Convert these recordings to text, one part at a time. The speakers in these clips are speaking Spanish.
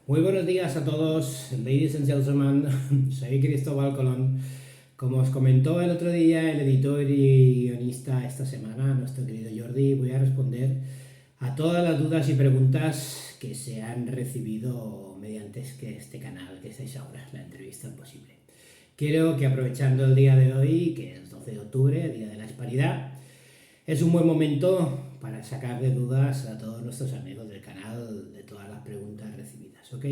Muy buenos días a todos, ladies and gentlemen. Soy Cristóbal Colón. Como os comentó el otro día el editor y guionista esta semana, nuestro querido Jordi, voy a responder a todas las dudas y preguntas que se han recibido mediante este canal que estáis ahora, la entrevista imposible. Quiero que aprovechando el día de hoy, que es 12 de octubre, Día de la Hispanidad, es un buen momento para sacar de dudas a todos nuestros amigos del canal de todas las preguntas recibidas, ¿ok?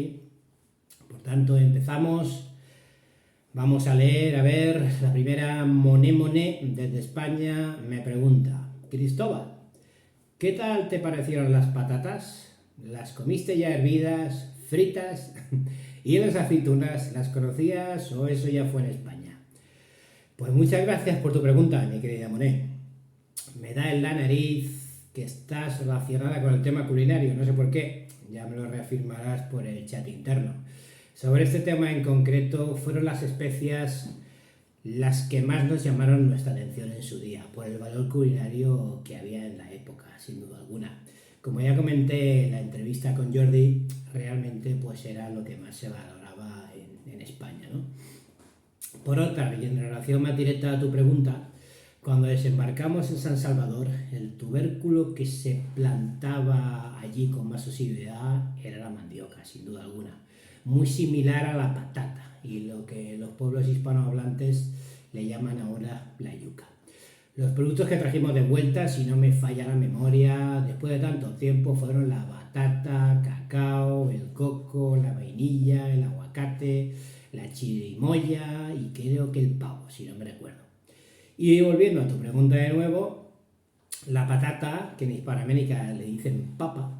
Por tanto, empezamos. Vamos a leer, a ver, la primera Moné desde España me pregunta: Cristóbal, ¿qué tal te parecieron las patatas? ¿Las comiste ya hervidas, fritas? ¿Y las aceitunas, las conocías o eso ya fue en España? Pues muchas gracias por tu pregunta, mi querida Moné. Me da en la nariz que estás relacionada con el tema culinario, no sé por qué, ya me lo reafirmarás por el chat interno. Sobre este tema en concreto fueron las especias las que más nos llamaron nuestra atención en su día, por el valor culinario que había en la época, sin duda alguna. Como ya comenté en la entrevista con Jordi, realmente pues era lo que más se valoraba en España, ¿no? Por otra, y en relación más directa a tu pregunta, cuando desembarcamos en San Salvador, el tubérculo que se plantaba allí con más asiduidad era la mandioca, sin duda alguna. Muy similar a la patata y lo que los pueblos hispanohablantes le llaman ahora la yuca. Los productos que trajimos de vuelta, si no me falla la memoria, después de tanto tiempo, fueron la batata, cacao, el coco, la vainilla, el aguacate, la chirimoya y creo que el pavo, si no me recuerdo. Y volviendo a tu pregunta de nuevo, la patata, que en Hispanoamérica le dicen papa,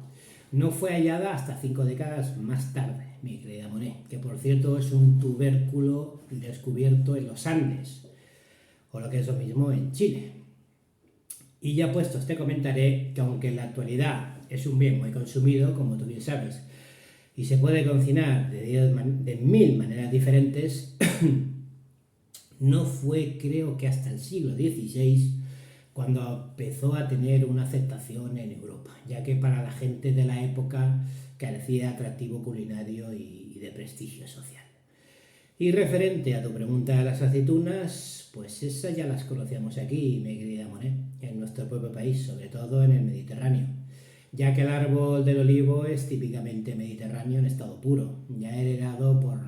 no fue hallada hasta 5 décadas más tarde, mi querida Monet, que por cierto es un tubérculo descubierto en los Andes, o lo que es lo mismo en Chile. Y ya puestos te comentaré que aunque en la actualidad es un bien muy consumido, como tú bien sabes, y se puede cocinar de 1000 maneras diferentes, no fue creo que hasta el siglo XVI cuando empezó a tener una aceptación en Europa, ya que para la gente de la época carecía de atractivo culinario y de prestigio social. Y referente a tu pregunta de las aceitunas, pues esas ya las conocíamos aquí, mi querida Monet, en nuestro propio país, sobre todo en el Mediterráneo, ya que el árbol del olivo es típicamente mediterráneo en estado puro, ya heredado por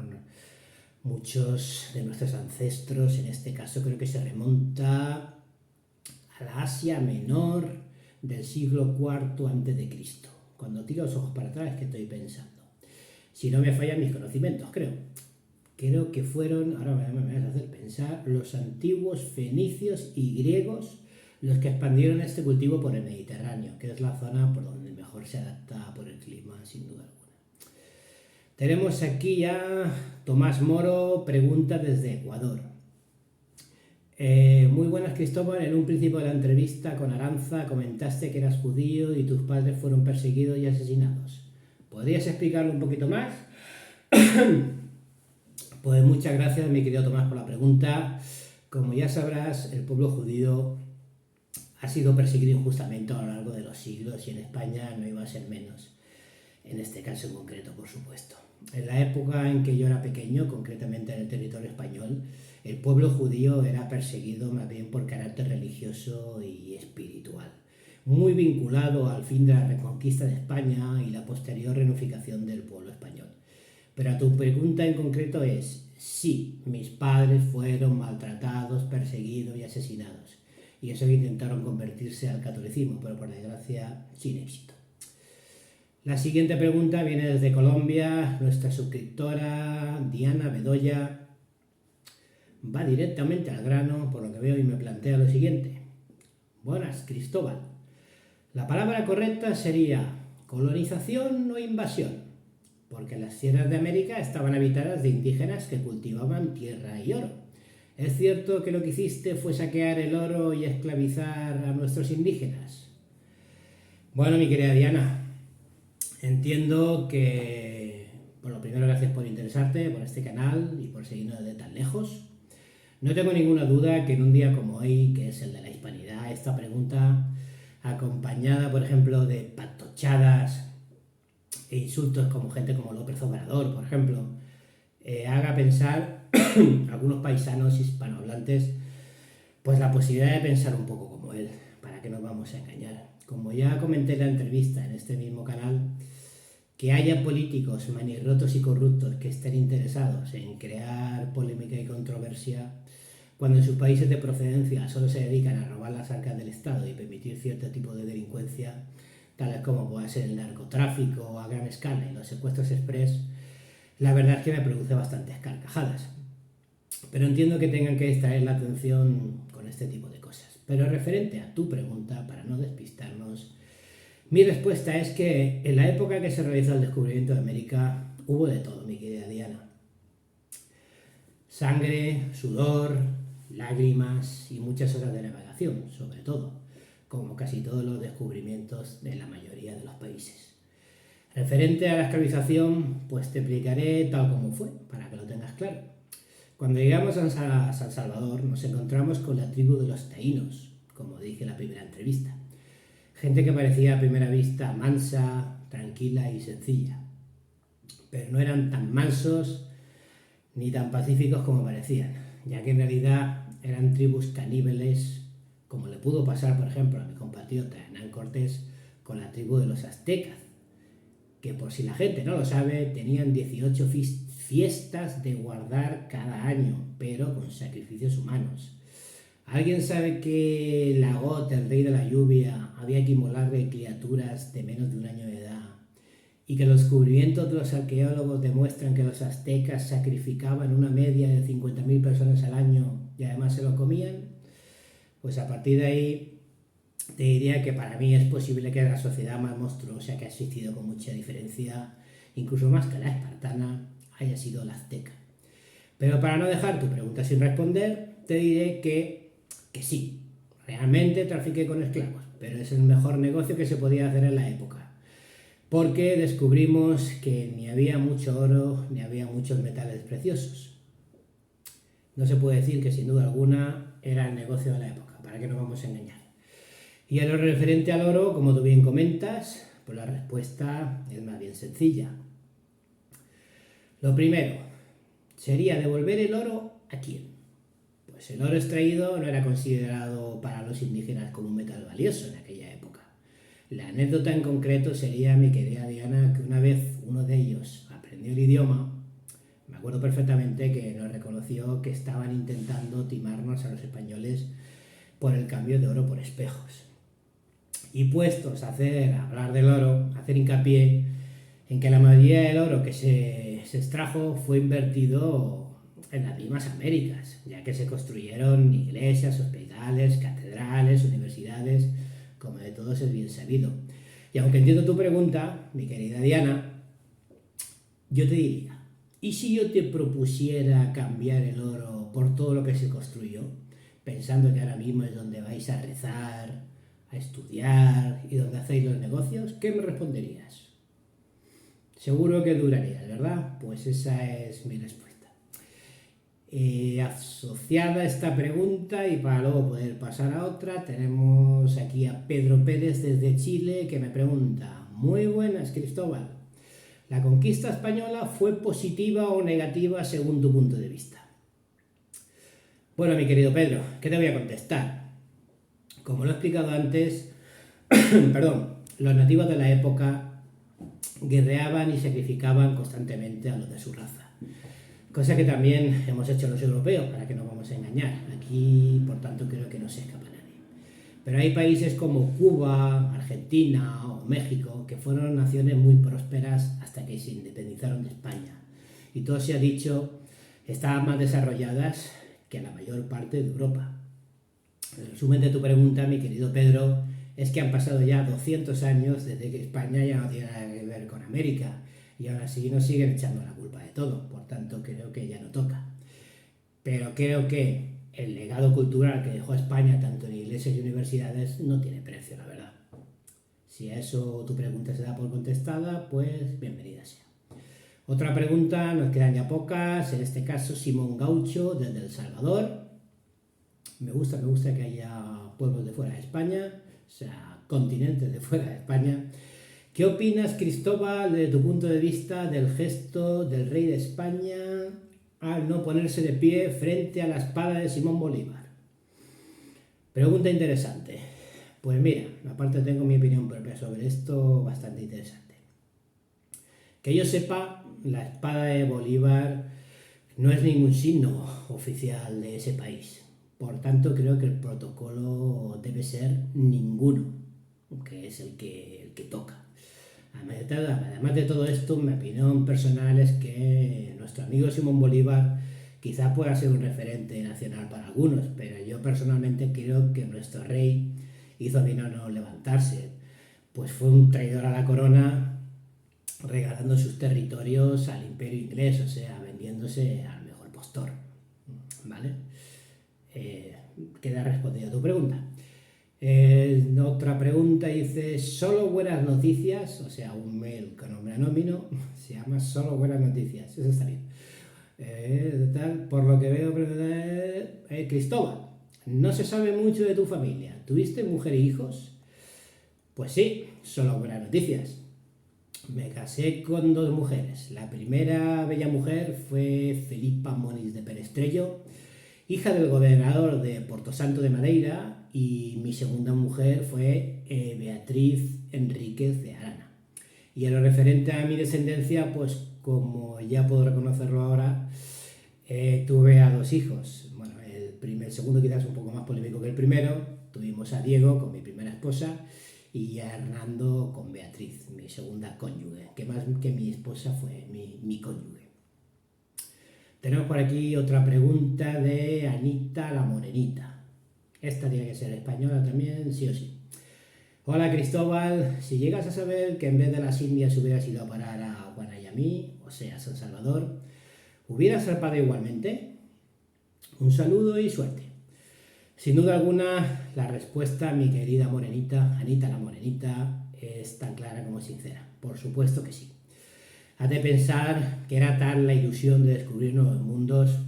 muchos de nuestros ancestros. En este caso creo que se remonta a la Asia Menor del siglo IV a.C. Cuando tiro los ojos para atrás, que estoy pensando, si no me fallan mis conocimientos, creo que fueron, ahora me vas a hacer pensar, los antiguos fenicios y griegos los que expandieron este cultivo por el Mediterráneo, que es la zona por donde mejor se adapta por el clima, sin duda alguna. Tenemos aquí ya Tomás Moro, pregunta desde Ecuador. Muy buenas, Cristóbal. En un principio de la entrevista con Aranza comentaste que eras judío y tus padres fueron perseguidos y asesinados. ¿Podrías explicarlo un poquito más? Pues muchas gracias, mi querido Tomás, por la pregunta. Como ya sabrás, el pueblo judío ha sido perseguido injustamente a lo largo de los siglos y en España no iba a ser menos. En este caso en concreto, por supuesto. En la época en que yo era pequeño, concretamente en el territorio español, el pueblo judío era perseguido más bien por carácter religioso y espiritual, muy vinculado al fin de la reconquista de España y la posterior reunificación del pueblo español. Pero a tu pregunta en concreto es: sí, mis padres fueron maltratados, perseguidos y asesinados. Y eso que intentaron convertirse al catolicismo, pero por desgracia sin éxito. La siguiente pregunta viene desde Colombia, nuestra suscriptora Diana Bedoya va directamente al grano, por lo que veo, y me plantea lo siguiente. Buenas, Cristóbal. La palabra correcta sería colonización o invasión, porque las tierras de América estaban habitadas de indígenas que cultivaban tierra y oro. ¿Es cierto que lo que hiciste fue saquear el oro y esclavizar a nuestros indígenas? Bueno, mi querida Diana, entiendo que, por lo primero, gracias por interesarte por este canal y por seguirnos desde tan lejos. No tengo ninguna duda que en un día como hoy, que es el de la Hispanidad, esta pregunta, acompañada, por ejemplo, de patochadas e insultos como gente como López Obrador, por ejemplo, haga pensar a algunos paisanos hispanohablantes pues la posibilidad de pensar un poco como él, para que nos vamos a engañar. Como ya comenté en la entrevista en este mismo canal, que haya políticos manirrotos y corruptos que estén interesados en crear polémica y controversia, cuando en sus países de procedencia solo se dedican a robar las arcas del Estado y permitir cierto tipo de delincuencia, tales como pueda ser el narcotráfico a gran escala y los secuestros express, la verdad es que me produce bastantes carcajadas. Pero entiendo que tengan que distraer la atención con este tipo de cosas. Pero referente a tu pregunta, para no despistarnos, mi respuesta es que en la época que se realizó el descubrimiento de América hubo de todo, mi querida Diana. Sangre, sudor, lágrimas y muchas horas de navegación, sobre todo, como casi todos los descubrimientos de la mayoría de los países. Referente a la esclavización, pues te explicaré tal como fue, para que lo tengas claro. Cuando llegamos a San Salvador nos encontramos con la tribu de los taínos, como dije en la primera entrevista. Gente que parecía a primera vista mansa, tranquila y sencilla. Pero no eran tan mansos ni tan pacíficos como parecían, ya que en realidad eran tribus caníbales, como le pudo pasar, por ejemplo, a mi compatriota Hernán Cortés con la tribu de los aztecas, que por si la gente no lo sabe, tenían 18 fiestas de guardar cada año, pero con sacrificios humanos. ¿Alguien sabe que Lagot, el rey de la lluvia, había que inmolarle criaturas de menos de un año de edad? Y que los descubrimientos de los arqueólogos demuestran que los aztecas sacrificaban una media de 50.000 personas al año y además se lo comían. Pues a partir de ahí te diría que para mí es posible que la sociedad más monstruosa que ha existido con mucha diferencia, incluso más que la espartana, haya sido la azteca. Pero para no dejar tu pregunta sin responder, te diré que sí, realmente trafiqué con esclavos, pero es el mejor negocio que se podía hacer en la época. Porque descubrimos que ni había mucho oro ni había muchos metales preciosos. No se puede decir que sin duda alguna era el negocio de la época, para que no vamos a engañar. Y a lo referente al oro, como tú bien comentas, pues la respuesta es más bien sencilla. Lo primero sería devolver el oro ¿a quién? Pues el oro extraído no era considerado para los indígenas como un metal valioso en aquella época. La anécdota en concreto sería, mi querida Diana, que una vez uno de ellos aprendió el idioma, me acuerdo perfectamente que nos reconoció que estaban intentando timarnos a los españoles por el cambio de oro por espejos. Y puestos a hablar del oro, hacer hincapié en que la mayoría del oro que se extrajo fue invertido en las mismas Américas, ya que se construyeron iglesias, hospitales, catedrales, universidades, como de todos es bien sabido. Y aunque entiendo tu pregunta, mi querida Diana, yo te diría, ¿y si yo te propusiera cambiar el oro por todo lo que se construyó? Pensando que ahora mismo es donde vais a rezar, a estudiar y donde hacéis los negocios, ¿qué me responderías? Seguro que durarías, ¿verdad? Pues esa es mi respuesta. Asociada a esta pregunta y para luego poder pasar a otra, tenemos aquí a Pedro Pérez desde Chile que me pregunta: muy buenas, Cristóbal, ¿la conquista española fue positiva o negativa según tu punto de vista? Bueno, mi querido Pedro, ¿qué te voy a contestar? Como lo he explicado antes, perdón, los nativos de la época guerreaban y sacrificaban constantemente a los de su raza. Cosa que también hemos hecho los europeos, para que no vamos a engañar. Aquí, por tanto, creo que no se escapa nadie. Pero hay países como Cuba, Argentina o México que fueron naciones muy prósperas hasta que se independizaron de España. Y todo se ha dicho, estaban más desarrolladas que la mayor parte de Europa. El resumen de tu pregunta, mi querido Pedro, es que han pasado ya 200 años desde que España ya no tiene nada que ver con América. Y ahora sí nos siguen echando la culpa de todo, por tanto creo que ya no toca. Pero creo que el legado cultural que dejó España, tanto en iglesias y universidades, no tiene precio, la verdad. Si a eso tu pregunta se da por contestada, pues bienvenida sea. Otra pregunta, nos quedan ya pocas, en este caso Simón Gaucho, desde El Salvador. Me gusta que haya pueblos de fuera de España, o sea, continentes de fuera de España. ¿Qué opinas, Cristóbal, desde tu punto de vista del gesto del rey de España al no ponerse de pie frente a la espada de Simón Bolívar? Pregunta interesante. Pues mira, aparte tengo mi opinión propia sobre esto, bastante interesante. Que yo sepa, la espada de Bolívar no es ningún signo oficial de ese país. Por tanto, creo que el protocolo debe ser ninguno, que es el que toca. Además de todo esto, mi opinión personal es que nuestro amigo Simón Bolívar quizás pueda ser un referente nacional para algunos, pero yo personalmente creo que nuestro rey hizo bien a no levantarse, pues fue un traidor a la corona, regalando sus territorios al imperio inglés, o sea, vendiéndose al mejor postor, ¿vale? Queda respondida tu pregunta. Otra pregunta dice, solo buenas noticias, o sea, un mail con nombre anónimo, se llama solo buenas noticias, eso está bien. Por lo que veo, Cristóbal, no se sabe mucho de tu familia, ¿tuviste mujer e hijos? Pues sí, solo buenas noticias. Me casé con 2 mujeres. La primera bella mujer fue Felipa Moniz de Perestrello, hija del gobernador de Portosanto de Madeira, y mi segunda mujer fue Beatriz Enríquez de Arana. Y en lo referente a mi descendencia, pues como ya puedo reconocerlo ahora, tuve a 2 hijos. Bueno, el segundo quizás un poco más polémico que el primero. Tuvimos a Diego con mi primera esposa y a Hernando con Beatriz, mi segunda cónyuge, que más que mi esposa fue mi cónyuge. Tenemos por aquí otra pregunta de Anita la Morenita. Esta tiene que ser española también, sí o sí. Hola Cristóbal, si llegas a saber que en vez de las Indias hubieras ido a parar a Guanayamí, o sea, San Salvador, ¿hubieras zarpado igualmente? Un saludo y suerte. Sin duda alguna, la respuesta, mi querida morenita, Anita la Morenita, es tan clara como sincera. Por supuesto que sí. Has de pensar que era tal la ilusión de descubrir nuevos mundos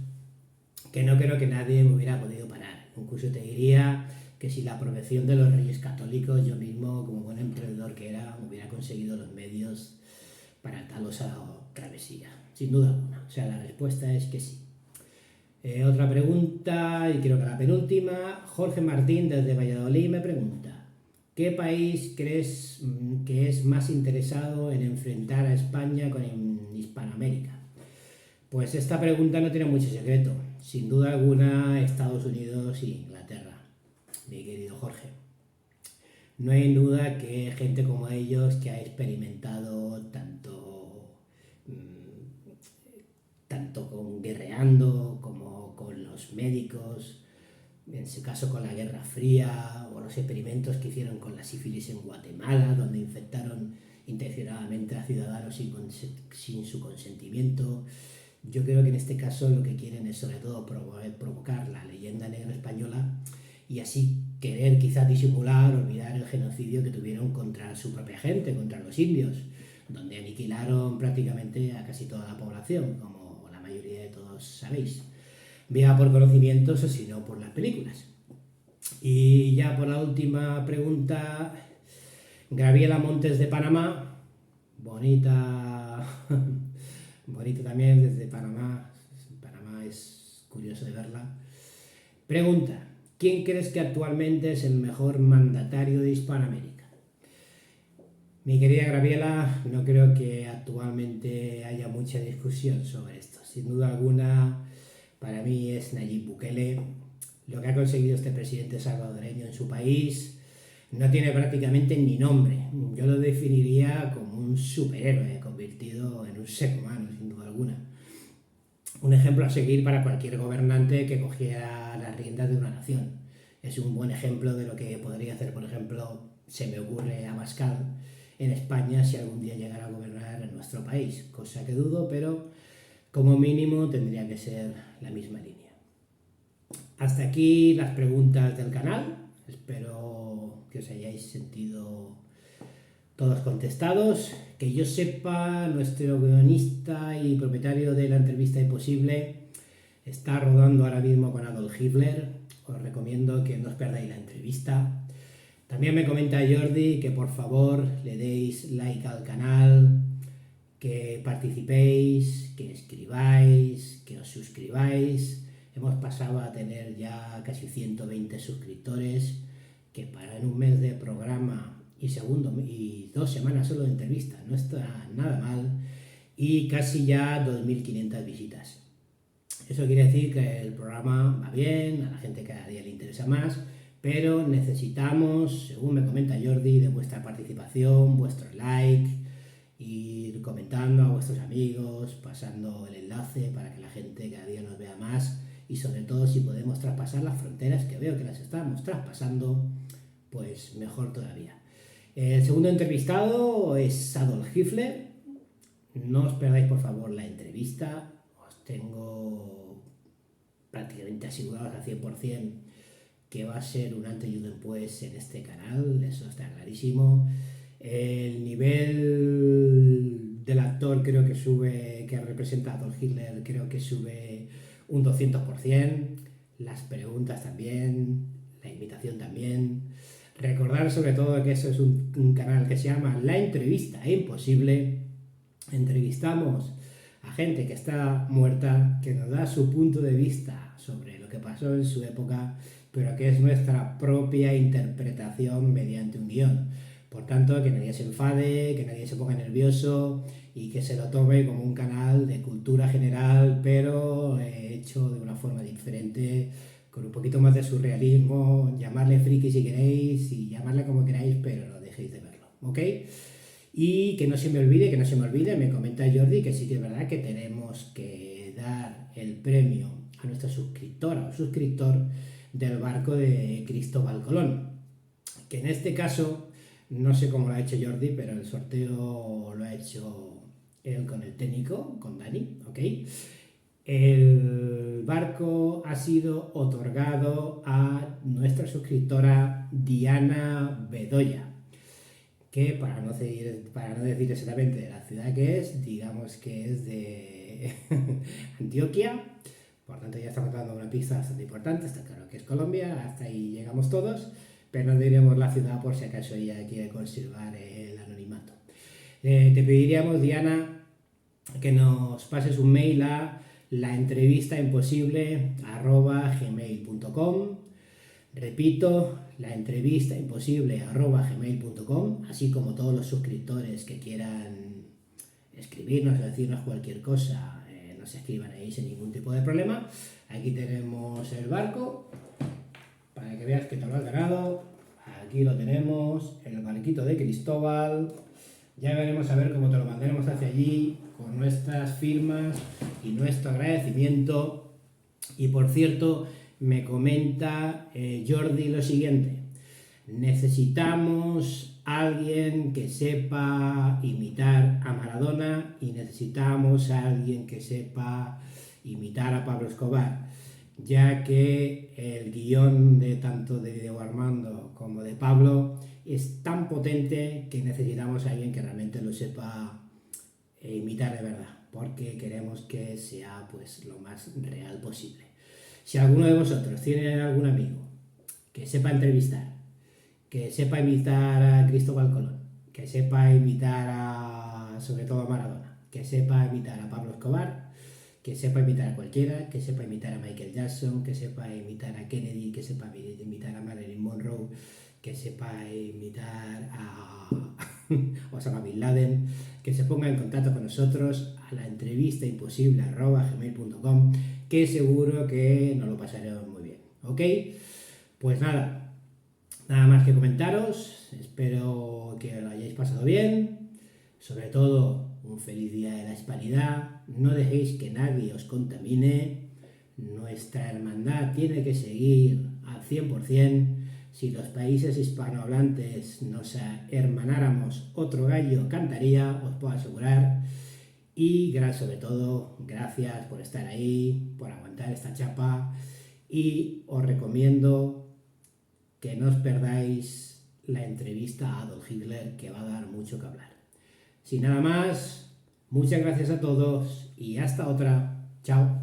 que no creo que nadie me hubiera podido parar. Incluso te diría que sin la aprobación de los reyes católicos, yo mismo, como buen emprendedor que era, hubiera conseguido los medios para tal osa travesía. Sin duda alguna. O sea, la respuesta es que sí. Otra pregunta, y creo que la penúltima. Jorge Martín desde Valladolid me pregunta, ¿qué país crees que es más interesado en enfrentar a España con Hispanoamérica? Pues esta pregunta no tiene mucho secreto. Sin duda alguna, Estados Unidos e Inglaterra, mi querido Jorge. No hay duda que gente como ellos que ha experimentado tanto con guerreando como con los médicos, en su caso con la Guerra Fría, o los experimentos que hicieron con la sífilis en Guatemala, donde infectaron intencionadamente a ciudadanos sin su consentimiento. Yo creo que en este caso lo que quieren es sobre todo provocar la leyenda negra española y así querer quizás disimular, olvidar el genocidio que tuvieron contra su propia gente, contra los indios, donde aniquilaron prácticamente a casi toda la población, como la mayoría de todos sabéis, vea por conocimientos o si no por las películas. Y ya por la última pregunta, Gabriela Montes de Panamá, bonita, bonita también desde Panamá. Panamá es curioso de verla. Pregunta, ¿quién crees que actualmente es el mejor mandatario de Hispanoamérica? Mi querida Gabriela, no creo que actualmente haya mucha discusión sobre esto. Sin duda alguna, para mí es Nayib Bukele. Lo que ha conseguido este presidente salvadoreño en su país no tiene prácticamente ni nombre. Yo lo definiría como un superhéroe convertido en un ser humano, sin duda alguna. Un ejemplo a seguir para cualquier gobernante que cogiera las riendas de una nación. Es un buen ejemplo de lo que podría hacer, por ejemplo, se me ocurre Abascal en España si algún día llegara a gobernar en nuestro país, cosa que dudo, pero como mínimo tendría que ser la misma línea. Hasta aquí las preguntas del canal, espero que os hayáis sentido todos contestados. Que yo sepa, nuestro guionista y propietario de la entrevista Imposible está rodando ahora mismo con Adolf Hitler. Os recomiendo que no os perdáis la entrevista. También me comenta Jordi que por favor le deis like al canal, que participéis, que escribáis, que os suscribáis. Hemos pasado a tener ya casi 120 suscriptores, que para en un mes de programa y 2 semanas solo de entrevista no está nada mal, y casi ya 2.500 visitas. Eso quiere decir que el programa va bien, a la gente cada día le interesa más, pero necesitamos, según me comenta Jordi, de vuestra participación, vuestros likes, ir comentando a vuestros amigos, pasando el enlace para que la gente cada día nos vea más, y sobre todo si podemos traspasar las fronteras, que veo que las estamos traspasando, pues mejor todavía. El segundo entrevistado es Adolf Hitler. No os perdáis por favor la entrevista, os tengo prácticamente asegurados al 100% que va a ser un antes y un después en este canal, eso está clarísimo. El nivel del actor creo que sube, que representa a Adolf Hitler, creo que sube un 200%, las preguntas también, la imitación también. Recordar sobre todo que eso es un canal que se llama La Entrevista Imposible. Entrevistamos a gente que está muerta, que nos da su punto de vista sobre lo que pasó en su época, pero que es nuestra propia interpretación mediante un guión. Por tanto, que nadie se enfade, que nadie se ponga nervioso y que se lo tome como un canal de cultura general, pero hecho de una forma diferente, con un poquito más de surrealismo. Llamarle friki si queréis y llamarle como queráis, pero no dejéis de verlo, ¿ok? Y que no se me olvide, me comenta Jordi que sí que es verdad que tenemos que dar el premio a nuestra suscriptora o suscriptor del barco de Cristóbal Colón, que en este caso no sé cómo lo ha hecho Jordi, pero el sorteo lo ha hecho él con el técnico, con Dani, ¿ok? El barco ha sido otorgado a nuestra suscriptora Diana Bedoya, que para no decir exactamente de la ciudad que es, digamos que es de Antioquia. Por tanto ya estamos dando una pista bastante importante, está claro que es Colombia, hasta ahí llegamos todos, pero no diremos la ciudad por si acaso ella quiere conservar el anonimato. Te pediríamos, Diana, que nos pases un mail a laentrevistaimposible@gmail.com. Repito, laentrevistaimposible@gmail.com, así como todos los suscriptores que quieran escribirnos o decirnos cualquier cosa, nos escriban ahí sin ningún tipo de problema. Aquí tenemos el barco, para que veas que te lo has ganado. Aquí lo tenemos, el barquito de Cristóbal. Ya veremos a ver cómo te lo mandaremos hacia allí, con nuestras firmas y nuestro agradecimiento. Y por cierto, me comenta Jordi lo siguiente: necesitamos alguien que sepa imitar a Maradona y necesitamos alguien que sepa imitar a Pablo Escobar, ya que el guión de tanto de Diego Armando como de Pablo es tan potente que necesitamos a alguien que realmente lo sepa imitar de verdad, porque queremos que sea pues lo más real posible. Si alguno de vosotros tiene algún amigo que sepa entrevistar, que sepa imitar a Cristóbal Colón, que sepa imitar sobre todo a Maradona, que sepa imitar a Pablo Escobar, que sepa imitar a cualquiera, que sepa imitar a Michael Jackson, que sepa imitar a Kennedy, que sepa imitar a Marilyn Monroe, que sepa imitar a Osama Bin Laden, que se ponga en contacto con nosotros a la entrevistaimposible@gmail.com, que seguro que nos lo pasaremos muy bien, ¿ok? Pues nada más que comentaros, espero que lo hayáis pasado bien, sobre todo un feliz día de la Hispanidad, no dejéis que nadie os contamine, nuestra hermandad tiene que seguir al 100%, si los países hispanohablantes nos hermanáramos otro gallo cantaría, os puedo asegurar. Y sobre todo, gracias por estar ahí, por aguantar esta chapa, y os recomiendo que no os perdáis la entrevista a Adolf Hitler, que va a dar mucho que hablar. Sin nada más, muchas gracias a todos y hasta otra. Chao.